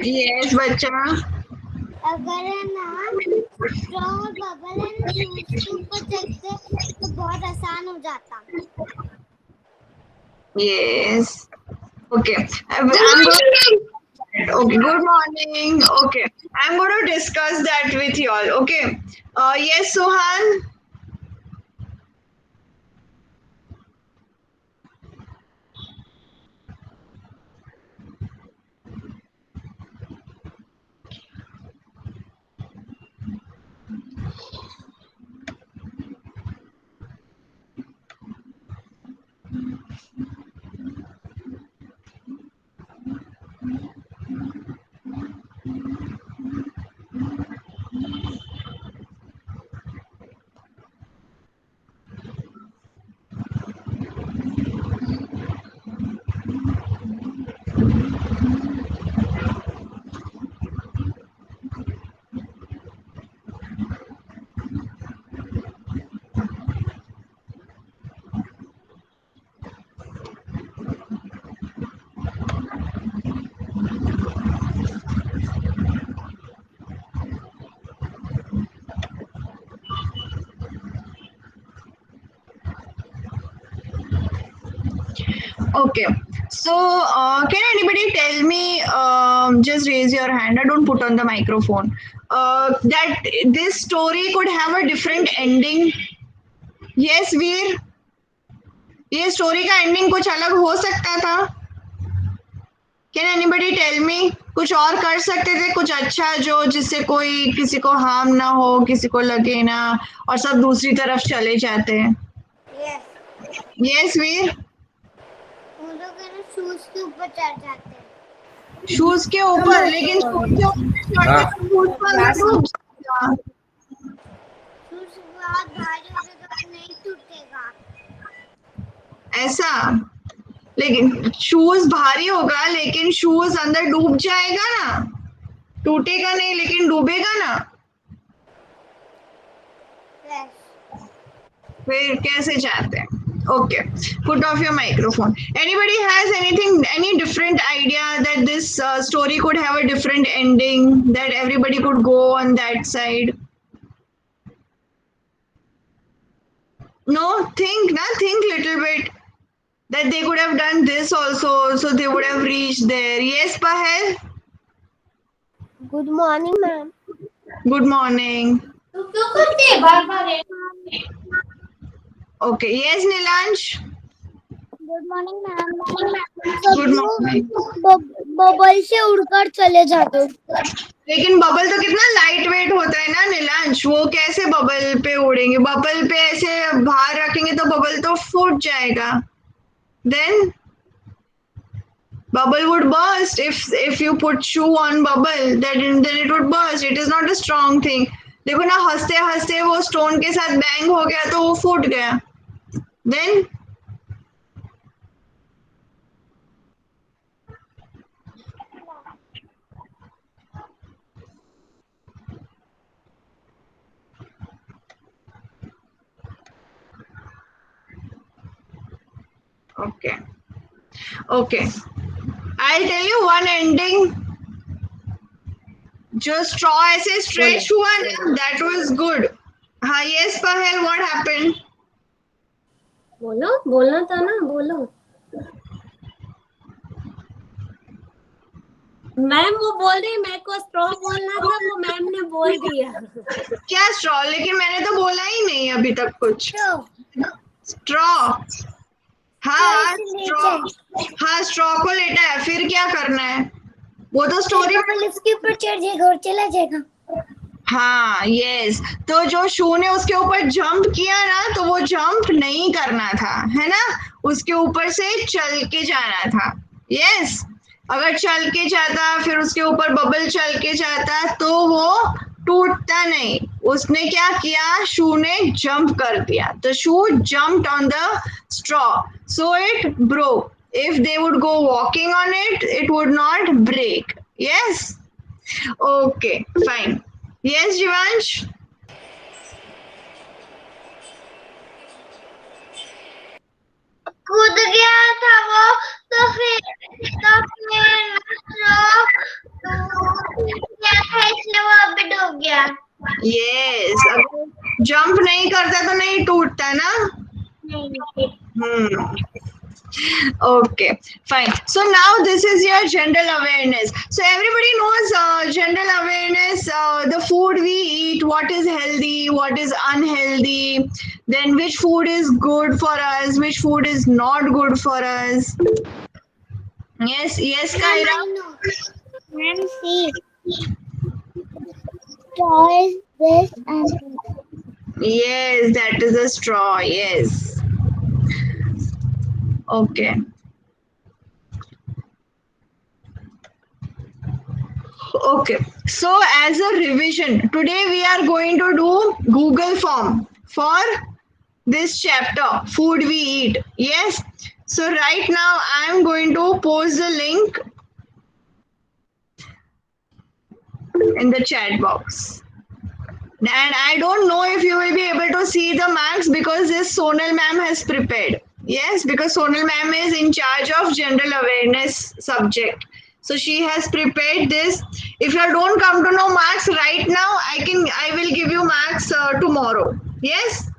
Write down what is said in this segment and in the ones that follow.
Yes बच्चा, अगर है ना स्ट्रॉ और बबल है ना शूज के ऊपर चढ़ते तो बहुत आसान हो जाता। Yes okay, I'm going. Okay, good morning. Okay, I'm going to discuss that with you all. Okay, yes, Suhan. Okay, so can anybody tell me? Just raise your hand. I don't put on the microphone. That this story could have a different ending. Yes, Veer. ये story का ending कुछ अलग हो सकता था? Can anybody tell me? कुछ और कर सकते थे, कुछ अच्छा जो जिससे कोई किसी को हार्म ना हो, किसी को लगे ना, और सब दूसरी तरफ चले जाते हैं। यस वीर, वो लोग है ना शूज के ऊपर चढ़ जाते हैं। शूज के ऊपर, लेकिन शूज के ऊपर चढ़ते तो शूज पर डूब जाएगा। शूज बहुत भारी होते तो नहीं टूटेगा। ऐसा, लेकिन शूज भारी होगा लेकिन शूज अंदर डूब जाएगा ना, टूटेगा नहीं लेकिन डूबेगा ना। फिर कैसे चाहते हैं? Okay, put off your microphone. Anybody has anything, any different idea that this story could have a different ending, that everybody could go on that side? No, think little bit. That they could have done this also, so they would have reached there. Yes, Pahel? Good morning ma'am. Good morning. तो क्यों करते हैं बार-बार? Okay, yes, Nilansh? Good morning ma'am. Good morning. Bubble से उड़कर चले जाते। लेकिन बबल तो कितना लाइट वेट होता है ना नीलांश, वो कैसे बबल पे उड़ेंगे? बबल पे ऐसे बाहर रखेंगे तो बबल तो फूट जाएगा। Then bubble would burst if you put shoe on bubble, then it would burst. It is not a strong thing. देखो ना, हंसते हंसते वो स्टोन के साथ बैंग हो गया तो वो फूट गया। Then okay, okay, I'll tell you one ending. जो स्ट्रॉ ऐसे स्ट्रेच हुआ ना, that was good. हाँ, yes पहल, what happened? बोलो, बोलना था ना, बोलो। मैम वो बोल रही मेरे को स्ट्रॉ बोलना था, वो मैम ने बोल दिया। क्या स्ट्रॉ? लेकिन मैंने तो बोला ही नहीं अभी तक कुछ। स्ट्रॉ, हाँ स्ट्रॉ, हाँ स्ट्रॉ को लेटा है, फिर क्या करना है? वो तो स्टोरी में इसके ऊपर चढ़ जाएगा और चला जाएगा। हाँ यस, तो जो शू ने उसके ऊपर जंप किया ना, तो वो जंप नहीं करना था, है ना, उसके ऊपर से चल के जाना था। यस, अगर चल के जाता, फिर उसके ऊपर बबल चल के जाता तो वो टूटता नहीं। उसने क्या किया, शू ने जंप कर दिया, तो shoe jumped on the straw, so it broke. If they would go walking on it, it would not break. Yes? Okay, fine. Yes, Jivansh? कूद गया था वो इसलिए वो अभी डूब गया। यस, अगर जंप नहीं करता तो नहीं टूटता ना। Okay, fine. So now this is your general awareness. So everybody knows general awareness, the food we eat, what is healthy, what is unhealthy, then which food is good for us, which food is not good for us. Yes, Kyra. Ma'am, see, straw is this and Yes, that is a straw. Yes. Okay. Okay, so as a revision, today we are going to do Google form for this chapter, food we eat. Yes, so right now I am going to post the link in the chat box. And I don't know if you will be able to see the marks because this Sonal ma'am has prepared. Yes, because Sonal ma'am is in charge of general awareness subject. So she has prepared this. If you don't come to know marks right now, I will give you marks tomorrow. Yes.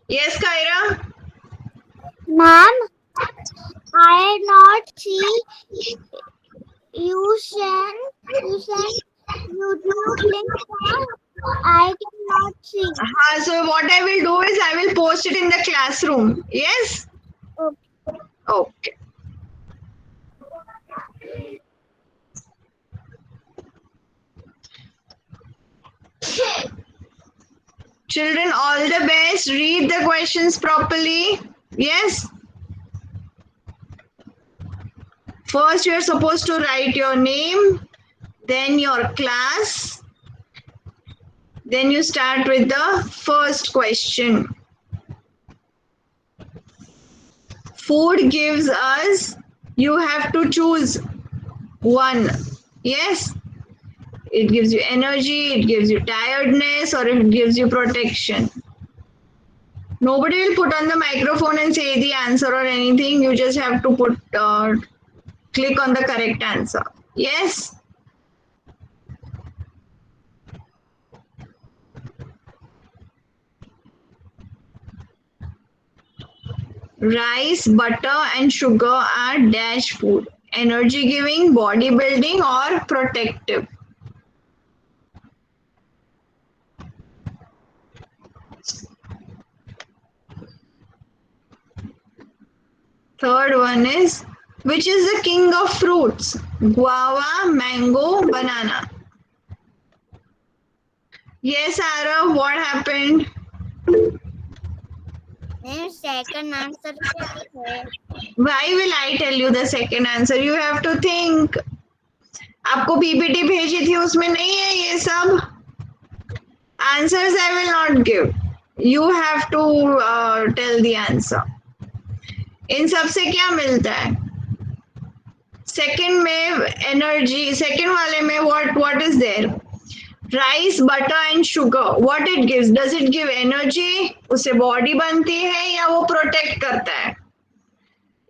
Yes, Kyra. ma'am, I not see you send YouTube link. I cannot see. So what I will do is I will post it in the classroom. Yes. Okay. Okay. Children, all the best. Read the questions properly. Yes. First, you're supposed to write your name, then your class, then you start with the first question. Food gives us, you have to choose one. Yes. It gives you energy, it gives you tiredness, or it gives you protection. Nobody will put on the microphone and say the answer or anything. You just have to click on the correct answer. Yes. Rice, butter, and sugar are dash food. Energy giving, body building, or protective. Third one is, which is the king of fruits? Guava, mango, banana. Yes, Arav, what happened? Second answer क्या है? Why will I tell you the second answer? You have to think. आपको PPT भेजी थी उसमें नहीं है ये सब. Answers I will not give. You have to tell the answer. इन सब से क्या मिलता है? सेकंड में एनर्जी, सेकंड वाले में what is there? Rice, butter and sugar. What it gives? Does it give energy? उससे बॉडी बनती है या वो प्रोटेक्ट करता है?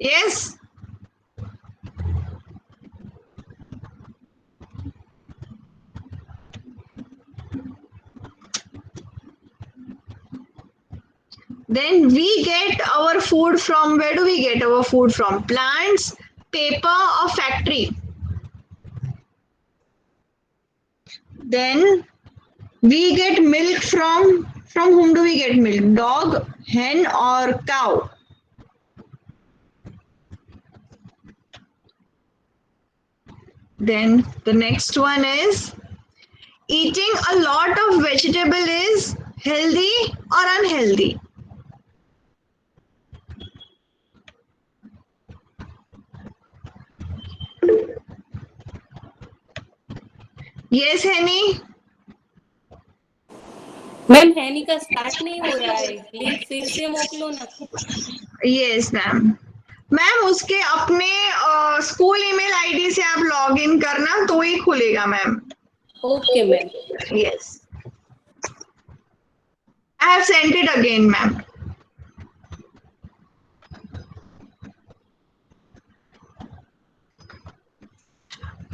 Yes. Then we get our food from, where do we get our food from? Plants, paper or factory? Then we get milk from whom do we get milk? Dog, hen or cow? Then the next one is, eating a lot of vegetable is healthy or unhealthy? Yes, Henny? Ma'am हैनी का start नहीं हो रहा है, link फिर से मोकलो ना. Yes ma'am. Ma'am उसके अपने स्कूल ईमेल आईडी से आप लॉग इन करना तो ही खुलेगा ma'am. Okay ma'am. Yes. I have sent it again, ma'am.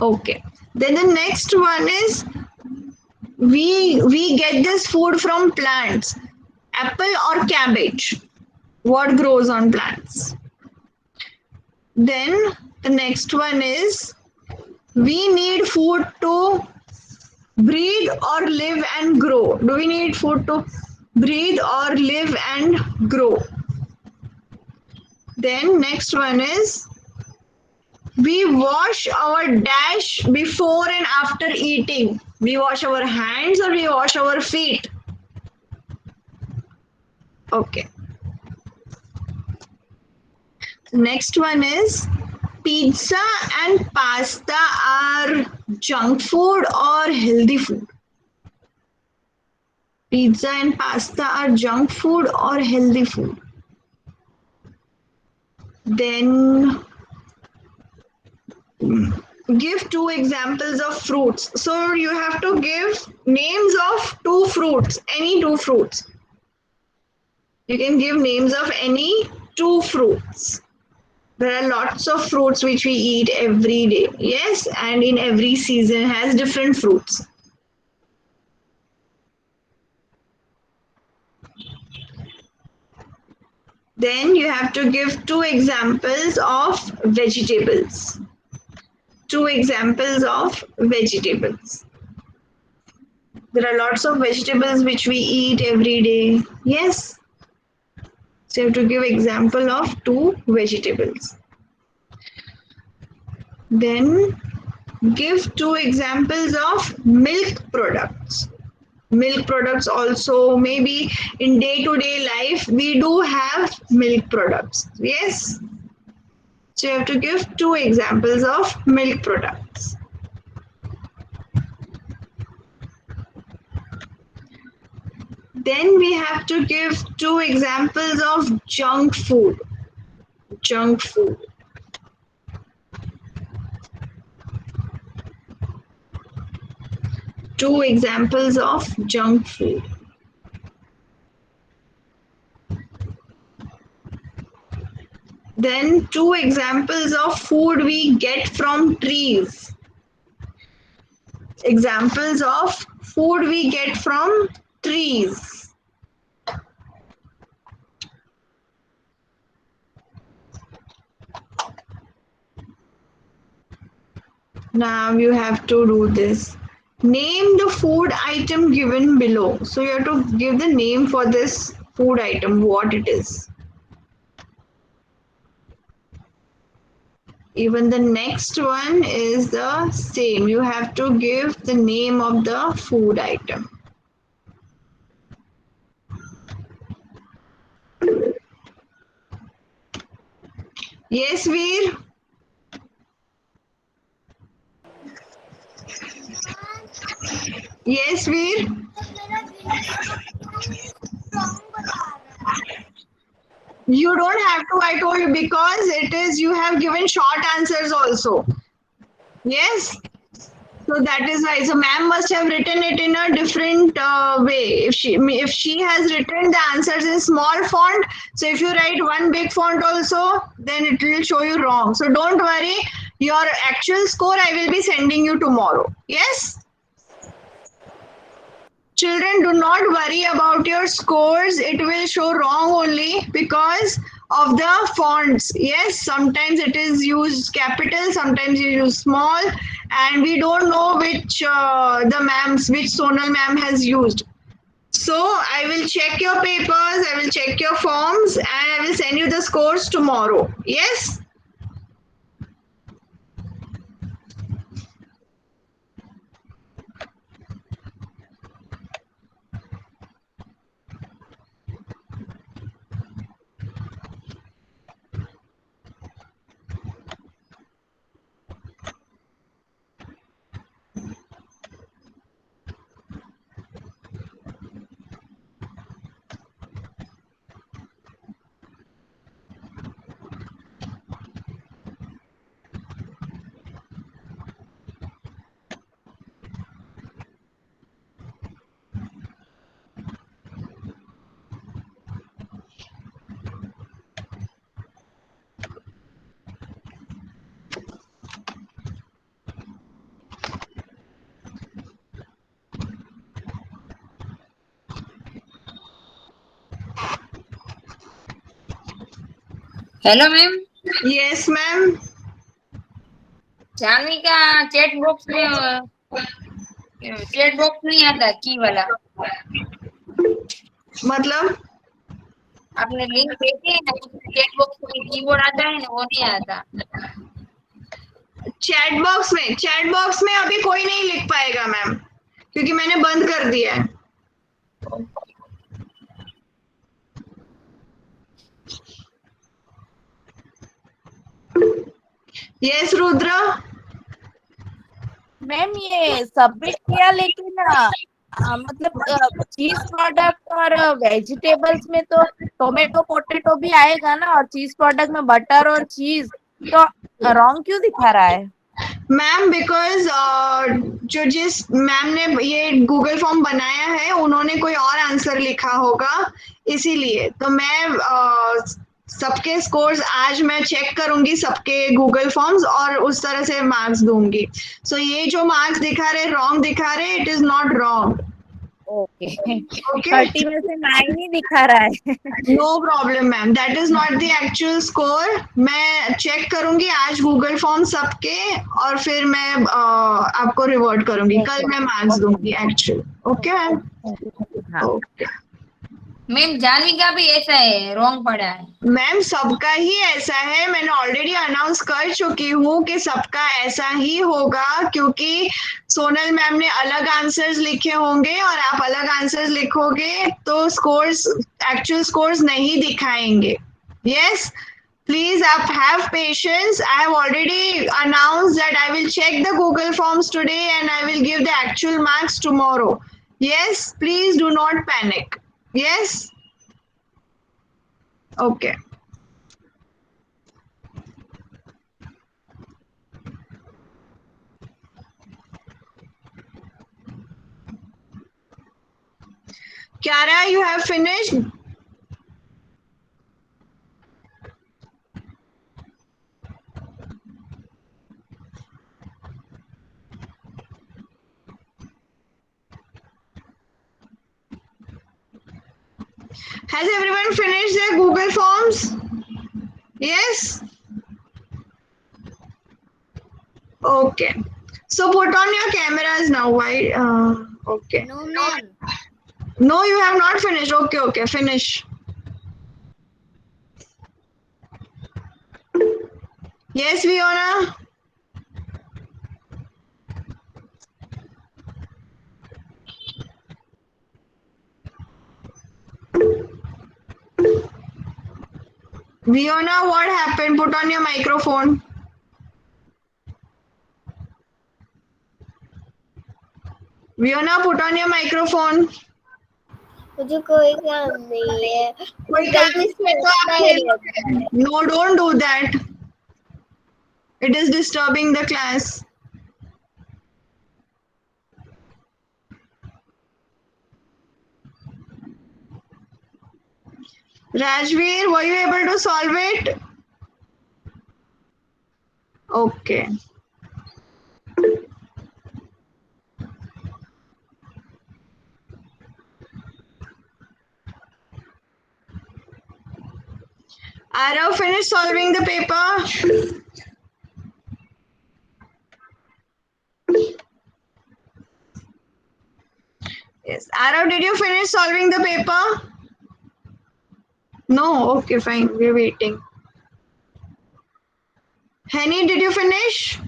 Okay. Then the next one is we get this food from plants. Apple or cabbage? What grows on plants? Then the next one is we need food to breathe or live and grow. Do we need food to breathe or live and grow? Then next one is we wash our dash before and after eating. We wash our hands or we wash our feet? Okay. Next one is pizza and pasta are junk food or healthy food? Pizza and pasta are junk food or healthy food? Then give two examples of fruits. So you have to give names of two fruits, any two fruits. You can give names of any two fruits. There are lots of fruits which we eat every day. Yes, and in every season has different fruits. Then you have to give two examples of vegetables. Two examples of vegetables. There are lots of vegetables which we eat every day. Yes. So you have to give example of two vegetables. Then give two examples of milk products. Milk products also, maybe in day-to-day life we do have milk products. Yes. So you have to give two examples of milk products. Then we have to give two examples of junk food. Junk food. Two examples of junk food. Then two examples of food we get from trees. Examples of food we get from trees. Now you have to do this. Name the food item given below. So you have to give the name for this food item, what it is. Even the next one is the same. You have to give the name of the food item. Yes, Veer? Yes, Veer? You don't have to, I told you, because it is, you have given short answers also. Yes? So that is why. So ma'am must have written it in a different way. If she has written the answers in small font, so if you write one big font also, then it will show you wrong. So don't worry. Your actual score I will be sending you tomorrow. Yes? Children, do not worry about your scores. It will show wrong only because of the fonts. Yes, sometimes it is used capital, sometimes you use small, and we don't know which which Sonal ma'am has used. So I will check your papers, I will check your forms, and I will send you the scores tomorrow. Yes? Hello ma'am, yes ma'am. Janhvi का chat box नहीं आता की वाला। मतलब आपने link भेजी है ना, उसमें चैट बॉक्स में कीबोर्ड आता है ना, वो नहीं आता। चैट बॉक्स में अभी कोई नहीं लिख पाएगा मैम, क्योंकि मैंने बंद कर दिया है। यस रुद्र। मैम ये सबमिट किया, लेकिन मतलब चीज प्रोडक्ट और वेजिटेबल्स में तो टोमेटो पोटैटो भी आएगा ना, और चीज प्रोडक्ट में बटर और चीज, तो रॉन्ग क्यों दिखा रहा है? मैम बिकॉज जो जिस मैम ने ये गूगल फॉर्म बनाया है उन्होंने कोई और आंसर लिखा होगा, इसीलिए तो मैं सबके स्कोर्स आज मैं चेक करूंगी सबके गूगल फॉर्म्स और उस तरह से मार्क्स दूंगी। सो ये जो मार्क्स दिखा रहे रॉन्ग दिखा रहे, it is not wrong. Okay, okay 30 में से 9 ही दिखा रहा है। No problem ma'am, that is not the actual score. मैं चेक करूंगी आज गूगल फॉर्म सबके और फिर मैं आपको रिवर्ट करूंगी, कल मैं मार्क्स दूंगी एक्चुअल। Okay ma'am. हाँ ओके मैम जानवी का भी ऐसा है, रॉन्ग पड़ा है। मैम सबका ही ऐसा है, मैंने ऑलरेडी अनाउंस कर चुकी हूँ कि सबका ऐसा ही होगा, क्योंकि सोनल मैम ने अलग आंसर्स लिखे होंगे और आप अलग आंसर्स लिखोगे तो स्कोर्स एक्चुअल स्कोर्स नहीं दिखाएंगे। Yes please have patience. I have already announced that I will check the Google forms today and I will give the actual marks tomorrow. Yes, please do not panic. Yes. Okay. Kiara, you have finished? Has everyone finished their Google forms? Yes. Okay. So put on your cameras now. Why? Okay. No, ma'am. No, you have not finished. Okay, okay, finish. Yes, Fiona. Fiona, what happened? Put on your microphone. Fiona, put on your microphone. मुझे कोई काम नहीं है, कोई काम गलती नहीं है से तो आप नहीं खेलोगे। No, don't do that. It is disturbing the class. Rajveer, were you able to solve it? Okay. Arav finished solving the paper? Yes. Arav, did you finish solving the paper? No? Okay, fine. We're waiting. Henny, did you finish?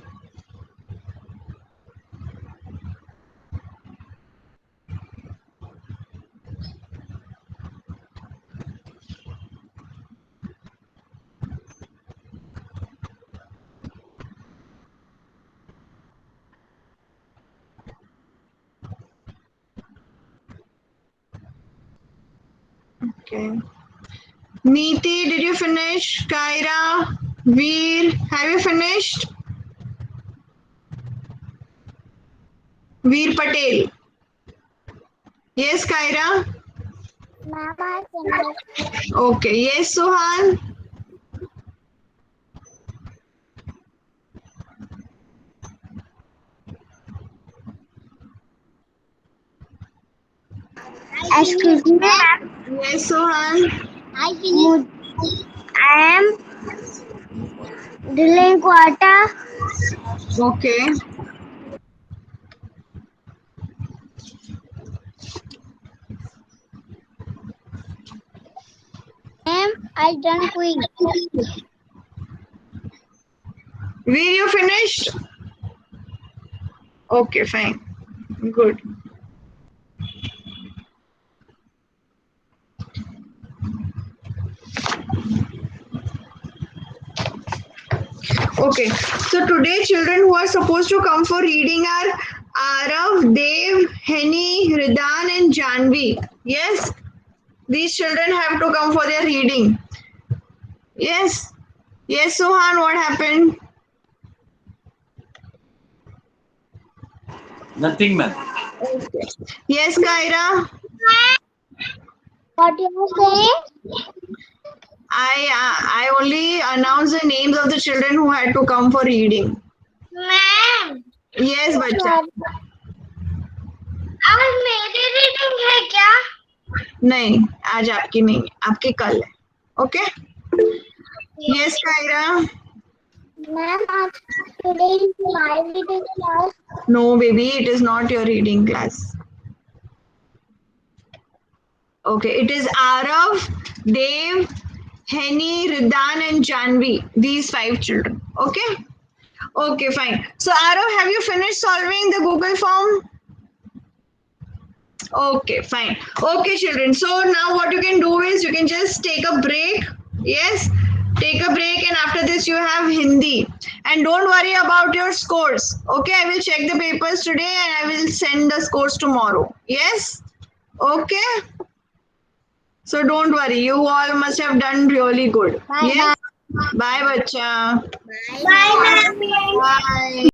Okay. Neeti, did you finish? Kaira, Veer, have you finished? Veer Patel. Yes, Kaira? Ma'am, I finished. Okay. Yes, Suhan? Excuse me, ma'am. Yes, Suhan? I finished. I am Drilling quarter. Okay. Ma'am, I done quick. Veer, you finished? Okay, fine. Good. Okay. So today children who are supposed to come for reading are Arav, Dev, Henny, Hridan and Janvi. Yes. These children have to come for their reading. Yes. Yes, Sohan, what happened? Nothing, ma'am. Yes, Kaira. What you saying? I only announced the names of the children who had to come for reading. Ma'am Yes, बच्चा. आज मेरी reading है क्या? नहीं, आज आपकी नहीं, आपकी कल है. Okay? Yes, Kaira. मैम आज today is my reading class. No, baby, it is not your reading class. Okay, it is Arav, Dev, Henny, Ridan, and Janvi. These 5 children. Okay? Okay, fine. So, Arav, have you finished solving the Google form? Okay, fine. Okay, children. So, now what you can do is you can just take a break. Yes? Take a break, and after this, you have Hindi. And don't worry about your scores. Okay, I will check the papers today and I will send the scores tomorrow. Yes? Okay? So don't worry, you all must have done really good. Bye, Yes? Bye, bacha. Bye, ma'am. Bye.